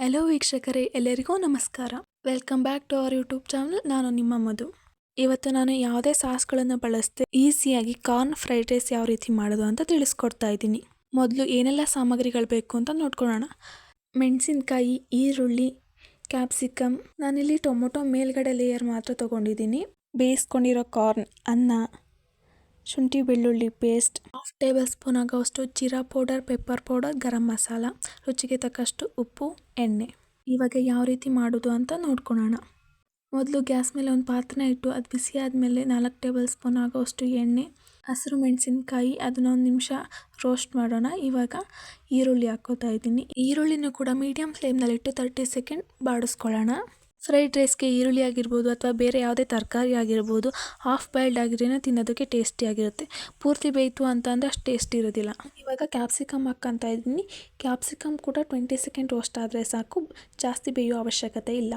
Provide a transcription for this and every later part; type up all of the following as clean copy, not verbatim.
Hello ವೀಕ್ಷಕರೇ, ಎಲ್ಲರಿಗೂ ನಮಸ್ಕಾರ. Welcome back to our YouTube channel. ನಾನು ನಿಮ್ಮ ಮಧು. ಇವತ್ತು ನಾನು ಯಾವುದೇ ಸಾಸ್ಗಳನ್ನು ಬಳಸದೆ ಈಸಿಯಾಗಿ ಕಾರ್ನ್ ಫ್ರೈಡ್ ರೈಸ್ ಯಾವ ರೀತಿ ಮಾಡೋದು ಅಂತ ತಿಳಿಸ್ಕೊಡ್ತಾ ಇದ್ದೀನಿ. ಮೊದಲು ಏನೆಲ್ಲ ಸಾಮಗ್ರಿಗಳು ಬೇಕು ಅಂತ ನೋಡ್ಕೊಳ್ಳೋಣ. ಮೆಣಸಿನ್ಕಾಯಿ, ಈರುಳ್ಳಿ, ಕ್ಯಾಪ್ಸಿಕಮ್, ನಾನಿಲ್ಲಿ ಟೊಮೊಟೊ ಮೇಲ್ಗಡೆ ಲೇಯರ್ ಮಾತ್ರ ತೊಗೊಂಡಿದ್ದೀನಿ. ಬೇಯಿಸ್ಕೊಂಡಿರೋ ಕಾರ್ನ್, ಅನ್ನ, ಶುಂಠಿ ಬೆಳ್ಳುಳ್ಳಿ ಪೇಸ್ಟ್, 1/2 ಟೇಬಲ್ ಸ್ಪೂನ್ ಆಗೋಷ್ಟು jeera powder, pepper powder, garam masala, ರುಚಿಗೆ ತಕ್ಕಷ್ಟು ಉಪ್ಪು, ಎಣ್ಣೆ. ಇವಾಗ ಯಾವ ರೀತಿ ಮಾಡೋದು ಅಂತ ನೋಡ್ಕೊಳ್ಳೋಣ. ಮೊದಲು ಗ್ಯಾಸ್ ಮೇಲೆ ಒಂದು ಪಾತ್ರೆ ಇಟ್ಟು ಅದು ಬಿಸಿ ಆದಮೇಲೆ 4 ಟೇಬಲ್ ಸ್ಪೂನ್ ಆಗೋಷ್ಟು ಎಣ್ಣೆ, ಹಸಿರು ಮೆಣಸಿನ್ಕಾಯಿ, ಅದನ್ನ 1 ನಿಮಿಷ ರೋಸ್ಟ್ ಮಾಡೋಣ. ಇವಾಗ ಈರುಳ್ಳಿ ಹಾಕ್ಕೋತಾ ಇದ್ದೀನಿ. ಈರುಳ್ಳಿನೂ ಕೂಡ ಮೀಡಿಯಂ ಫ್ಲೇಮ್ನಲ್ಲಿಟ್ಟು 30 ಸೆಕೆಂಡ್ ಬಾಡಿಸ್ಕೊಳ್ಳೋಣ. ಫ್ರೈಡ್ ರೈಸ್ಗೆ ಈರುಳ್ಳಿ ಆಗಿರ್ಬೋದು ಅಥವಾ ಬೇರೆ ಯಾವುದೇ ತರಕಾರಿ ಆಗಿರ್ಬೋದು, ಹಾಫ್ ಬಾಯ್ಲ್ಡ್ ಆಗಿದ್ರೇ ತಿನ್ನೋದಕ್ಕೆ ಟೇಸ್ಟಿಯಾಗಿರುತ್ತೆ. ಪೂರ್ತಿ ಬೇಯಿತು ಅಂತಂದರೆ ಅಷ್ಟು ಟೇಸ್ಟ್ ಇರೋದಿಲ್ಲ. ಇವಾಗ ಕ್ಯಾಪ್ಸಿಕಮ್ ಹಾಕ್ಕೊತಾ ಇದ್ದೀನಿ. ಕ್ಯಾಪ್ಸಿಕಮ್ ಕೂಡ 20 ಸೆಕೆಂಡ್ ರೋಸ್ಟ್ ಆದರೆ ಸಾಕು, ಜಾಸ್ತಿ ಬೇಯೋ ಅವಶ್ಯಕತೆ ಇಲ್ಲ.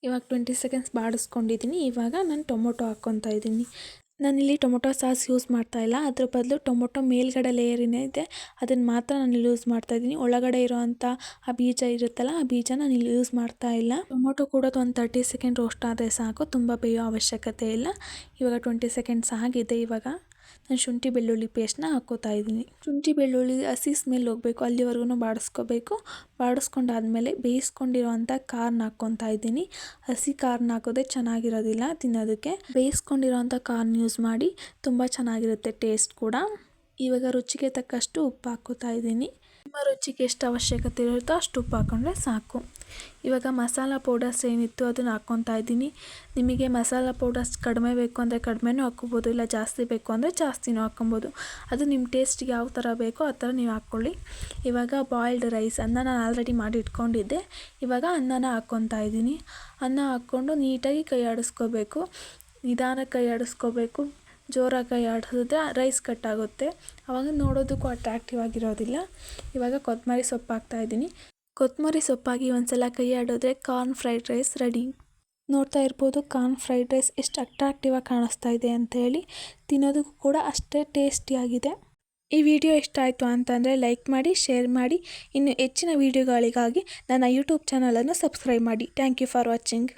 ಇವಾಗ 20 ಸೆಕೆಂಡ್ಸ್ ಬಾಡಿಸ್ಕೊಂಡಿದ್ದೀನಿ. ಇವಾಗ ನಾನು ಟೊಮೊಟೊ ಹಾಕ್ಕೊತಾ ಇದ್ದೀನಿ. ನಾನಿಲ್ಲಿ ಟೊಮೊಟೊ ಸಾಸ್ ಯೂಸ್ ಮಾಡ್ತಾ ಇಲ್ಲ, ಅದ್ರ ಬದಲು ಟೊಮೊಟೊ ಮೇಲ್ಗಡೆ ಲೇಯರ್ ಏನಿದೆ ಅದನ್ನು ಮಾತ್ರ ನಾನು ಯೂಸ್ ಮಾಡ್ತಾ ಇದ್ದೀನಿ. ಒಳಗಡೆ ಇರೋವಂಥ ಆ ಬೀಜ ಇರುತ್ತಲ್ಲ, ಆ ಬೀಜ ನಾನು ಇಲ್ಲಿ ಯೂಸ್ ಮಾಡ್ತಾ ಇಲ್ಲ. ಟೊಮೊಟೊ ಕೂಡ ಒಂದು 30 ಸೆಕೆಂಡ್ ರೋಸ್ಟ್ ಆದರೆ ಸಾಕು, ತುಂಬ ಬೇಯೋ ಅವಶ್ಯಕತೆ ಇಲ್ಲ. ಇವಾಗ 20 ಸೆಕೆಂಡ್ಸ್ ಆಗಿದೆ. ಇವಾಗ ನಾನು ಶುಂಠಿ ಬೆಳ್ಳುಳ್ಳಿ ಪೇಸ್ಟ್ನ ಹಾಕ್ಕೋತಾ ಇದ್ದೀನಿ. ಶುಂಠಿ ಬೆಳ್ಳುಳ್ಳಿ ಹಸಿ ಸ್ಮೆಲ್ ಹೋಗಬೇಕು, ಅಲ್ಲಿವರೆಗೂ ಬಾಡಿಸ್ಕೋಬೇಕು. ಬಾಡಿಸ್ಕೊಂಡಾದ್ಮೇಲೆ ಬೇಯಿಸ್ಕೊಂಡಿರೋವಂಥ ಕಾರ್ನ್ ಹಾಕ್ಕೊತಾ ಇದ್ದೀನಿ. ಹಸಿ ಕಾರ್ನ್ ಹಾಕೋದೇ ಚೆನ್ನಾಗಿರೋದಿಲ್ಲ ತಿನ್ನೋದಕ್ಕೆ. ಬೇಯಿಸ್ಕೊಂಡಿರೋವಂಥ ಕಾರ್ನ್ ಯೂಸ್ ಮಾಡಿ, ತುಂಬ ಚೆನ್ನಾಗಿರುತ್ತೆ ಟೇಸ್ಟ್ ಕೂಡ. ಇವಾಗ ರುಚಿಗೆ ತಕ್ಕಷ್ಟು ಉಪ್ಪು ಹಾಕ್ಕೋತಾ ಇದ್ದೀನಿ. ನಿಮ್ಮ ರುಚಿಗೆ ಎಷ್ಟು ಅವಶ್ಯಕತೆ ಇರುತ್ತೋ ಅಷ್ಟು ಉಪ್ಪು ಹಾಕ್ಕೊಂಡ್ರೆ ಸಾಕು. ಇವಾಗ ಮಸಾಲ ಪೌಡರ್ಸ್ ಏನಿತ್ತು ಅದನ್ನು ಹಾಕ್ಕೊತಾ ಇದ್ದೀನಿ. ನಿಮಗೆ ಮಸಾಲ ಪೌಡರ್ಸ್ ಕಡಿಮೆ ಬೇಕು ಅಂದರೆ ಕಡಿಮೆನೂ ಹಾಕ್ಕೋಬೋದು, ಇಲ್ಲ ಜಾಸ್ತಿ ಬೇಕು ಅಂದರೆ ಜಾಸ್ತಿನೂ ಹಾಕ್ಕೊಬೋದು. ಅದು ನಿಮ್ಮ ಟೇಸ್ಟ್ಗೆ ಯಾವ ಥರ ಬೇಕೋ ಆ ಥರ ನೀವು ಹಾಕ್ಕೊಳ್ಳಿ. ಇವಾಗ ಬಾಯ್ಲ್ಡ್ ರೈಸ್, ಅನ್ನ ನಾನು ಆಲ್ರೆಡಿ ಮಾಡಿ ಇಟ್ಕೊಂಡಿದ್ದೆ. ಇವಾಗ ಅನ್ನನ ಹಾಕ್ಕೊತಾ ಇದ್ದೀನಿ. ಅನ್ನ ಹಾಕ್ಕೊಂಡು ನೀಟಾಗಿ ಕೈ ಆಡಿಸ್ಕೋಬೇಕು, ನಿಧಾನಕ್ಕೆ ಕೈ ಆಡಿಸ್ಕೋಬೇಕು. ಜೋರಾಗಿ ಕೈ ಆಡಿಸಿದ್ರೆ ರೈಸ್ ಕಟ್ಟಾಗುತ್ತೆ, ಆವಾಗ ನೋಡೋದಕ್ಕೂ ಅಟ್ರಾಕ್ಟಿವ್ ಆಗಿರೋದಿಲ್ಲ. ಇವಾಗ ಕೊತ್ತಂಬರಿ ಸೊಪ್ಪು ಹಾಕ್ತಾಯಿದ್ದೀನಿ. ಕೊತ್ತಂಬರಿ ಸೊಪ್ಪಾಗಿ ಒಂದ್ಸಲ ಕೈ ಆಡಿದ್ರೆ ಕಾರ್ನ್ ಫ್ರೈಡ್ ರೈಸ್ ರೆಡಿ. ನೋಡ್ತಾ ಇರ್ಬೋದು ಕಾರ್ನ್ ಫ್ರೈಡ್ ರೈಸ್ ಎಷ್ಟು ಅಟ್ರಾಕ್ಟಿವ್ ಆಗಿ ಕಾಣಿಸ್ತಾ ಇದೆ ಅಂತ ಹೇಳಿ. ತಿನ್ನೋದಕ್ಕೂ ಕೂಡ ಅಷ್ಟೇ ಟೇಸ್ಟಿಯಾಗಿದೆ. ಈ ವಿಡಿಯೋ ಇಷ್ಟ ಆಯಿತು ಅಂತಂದರೆ ಲೈಕ್ ಮಾಡಿ, ಶೇರ್ ಮಾಡಿ. ಇನ್ನು ಹೆಚ್ಚಿನ ವಿಡಿಯೋಗಳಿಗಾಗಿ ನನ್ನ ಯೂಟ್ಯೂಬ್ ಚಾನಲನ್ನು ಸಬ್ಸ್ಕ್ರೈಬ್ ಮಾಡಿ. Thank you for watching.